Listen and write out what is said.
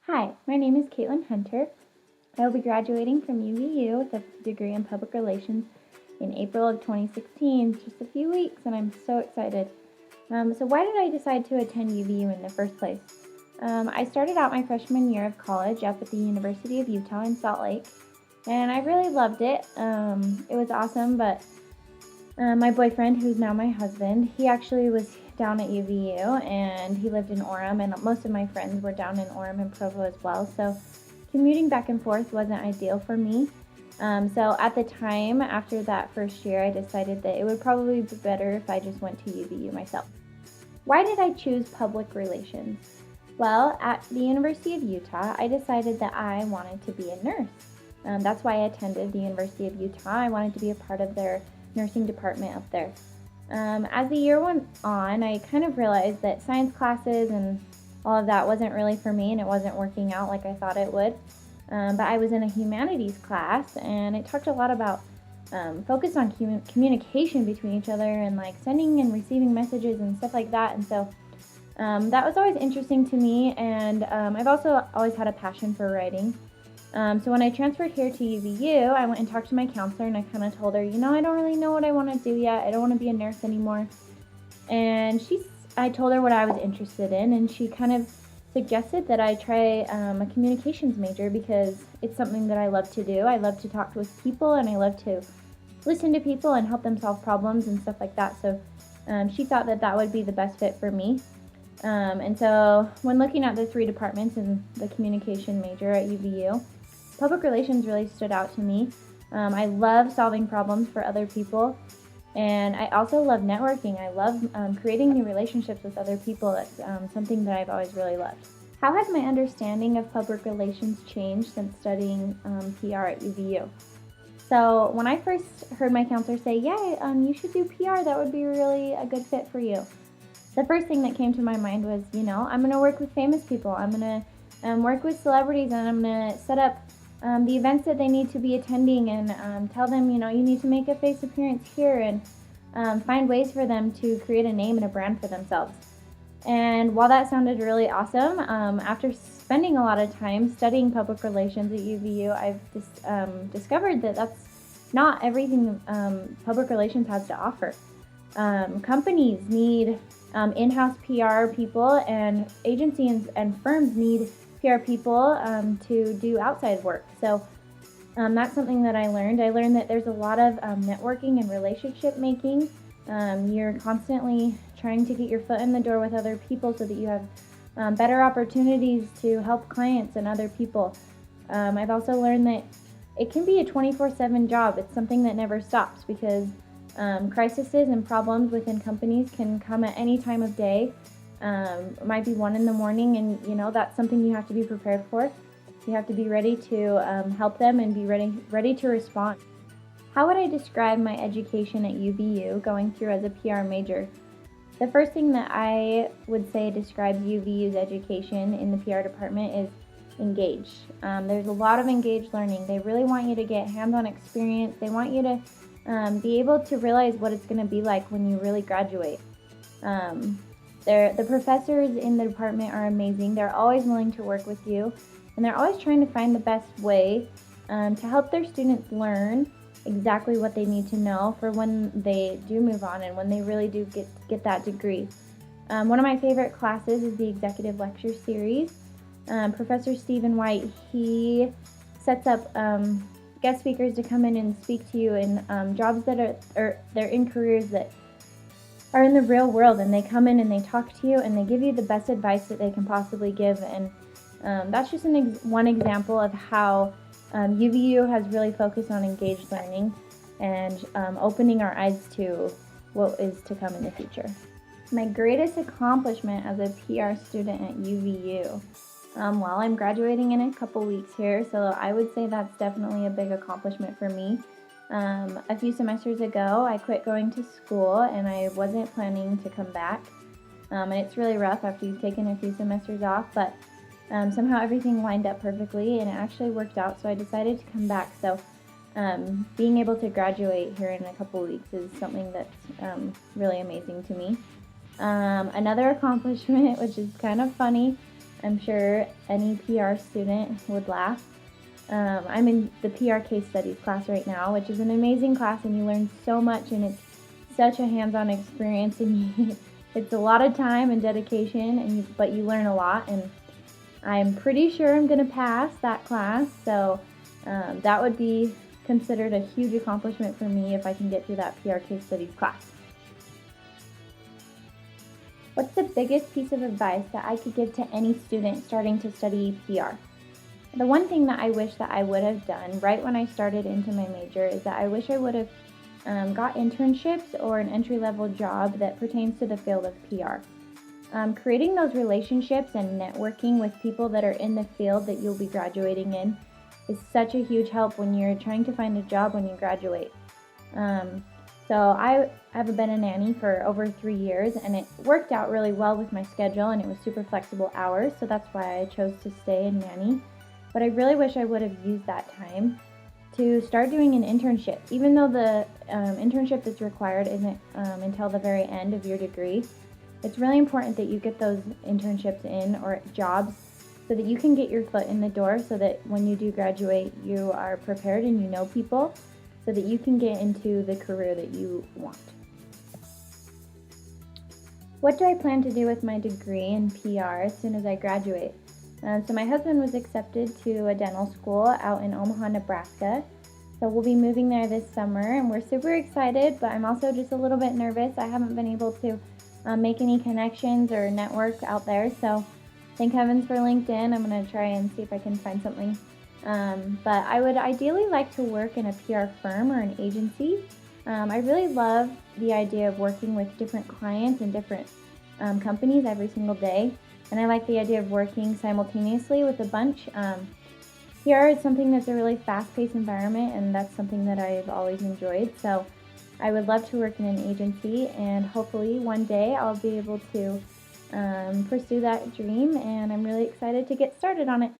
Hi, my name is Katelyn Hunter. I will be graduating from UVU with a degree in Public Relations in April of 2016, just a few weeks, and I'm so excited. So why did I decide to attend UVU in the first place? I started out my freshman year of college up at the University of Utah in Salt Lake, and I really loved it. It was awesome, but my boyfriend, who's now my husband, he actually was down at UVU and he lived in Orem, and most of my friends were down in Orem and Provo as well. So commuting back and forth wasn't ideal for me. So at the time, after that first year, I decided that it would probably be better if I just went to UVU myself. Why did I choose public relations? Well, at the University of Utah, I decided that I wanted to be a nurse. That's why I attended the University of Utah. I wanted to be a part of their nursing department up there. As the year went on, I kind of realized that science classes and all of that wasn't really for me, and it wasn't working out like I thought it would. But I was in a humanities class, and it talked a lot about focus on communication between each other and like sending and receiving messages and stuff like that. And so that was always interesting to me, and I've also always had a passion for writing. So when I transferred here to UVU, I went and talked to my counselor, and I kind of told her, I don't really know what I want to do yet. I don't want to be a nurse anymore. And I told her what I was interested in, and she kind of suggested that I try a communications major because it's something that I love to do. I love to talk with people, and I love to listen to people and help them solve problems and stuff like that. So she thought that that would be the best fit for me. And so when looking at the three departments in the communication major at UVU, public relations really stood out to me. I love solving problems for other people, and I also love networking. I love creating new relationships with other people. That's something that I've always really loved. How has my understanding of public relations changed since studying PR at UVU? So when I first heard my counselor say, you should do PR, that would be really a good fit for you. The first thing that came to my mind was, I'm going to work with famous people. I'm going to work with celebrities, and I'm going to set up the events that they need to be attending, and tell them, you need to make a face appearance here, and find ways for them to create a name and a brand for themselves. And while that sounded really awesome, after spending a lot of time studying public relations at UVU, I've discovered that that's not everything public relations has to offer. Companies need in-house PR people, and agencies and firms need PR people to do outside work. So that's something that I learned. I learned that there's a lot of networking and relationship making. You're constantly trying to get your foot in the door with other people so that you have better opportunities to help clients and other people. I've also learned that it can be a 24/7 job. It's something that never stops because crises and problems within companies can come at any time of day. It might be 1 a.m, and that's something you have to be prepared for. You have to be ready to help them and be ready to respond. How would I describe my education at UVU going through as a PR major? The first thing that I would say describes UVU's education in the PR department is engaged. There's a lot of engaged learning. They really want you to get hands-on experience. They want you to be able to realize what it's going to be like when you really graduate. The professors in the department are amazing. They're always willing to work with you, and they're always trying to find the best way to help their students learn exactly what they need to know for when they do move on and when they really do get that degree. One of my favorite classes is the Executive Lecture Series. Professor Stephen White, he sets up guest speakers to come in and speak to you in jobs that they're in careers that are in the real world, and they come in and they talk to you and they give you the best advice that they can possibly give. And that's just one example of how UVU has really focused on engaged learning and opening our eyes to what is to come in the future. My greatest accomplishment as a PR student at UVU, well, I'm graduating in a couple weeks here, so I would say that's definitely a big accomplishment for me. A few semesters ago, I quit going to school, and I wasn't planning to come back. And it's really rough after you've taken a few semesters off, but somehow everything lined up perfectly, and it actually worked out, so I decided to come back. So being able to graduate here in a couple weeks is something that's really amazing to me. Another accomplishment, which is kind of funny, I'm sure any PR student would laugh. I'm in the PR case studies class right now, which is an amazing class, and you learn so much, and it's such a hands-on experience, and it's a lot of time and dedication, but you learn a lot, and I'm pretty sure I'm going to pass that class, so that would be considered a huge accomplishment for me if I can get through that PR case studies class. What's the biggest piece of advice that I could give to any student starting to study PR? The one thing that I wish that I would have done right when I started into my major is that I wish I would have got internships or an entry-level job that pertains to the field of PR. Creating those relationships and networking with people that are in the field that you'll be graduating in is such a huge help when you're trying to find a job when you graduate. So I have been a nanny for over 3 years, and it worked out really well with my schedule, and it was super flexible hours, so that's why I chose to stay and nanny. But I really wish I would have used that time to start doing an internship. Even though the internship that's required isn't until the very end of your degree, it's really important that you get those internships in or jobs so that you can get your foot in the door, so that when you do graduate, you are prepared and you know people, so that you can get into the career that you want. What do I plan to do with my degree in PR as soon as I graduate? So my husband was accepted to a dental school out in Omaha, Nebraska. So we'll be moving there this summer, and we're super excited, but I'm also just a little bit nervous. I haven't been able to make any connections or network out there, so thank heavens for LinkedIn. I'm going to try and see if I can find something. But I would ideally like to work in a PR firm or an agency. I really love the idea of working with different clients and different companies every single day. And I like the idea of working simultaneously with a bunch. PR is something that's a really fast-paced environment, and that's something that I've always enjoyed. So I would love to work in an agency, and hopefully one day I'll be able to pursue that dream, and I'm really excited to get started on it.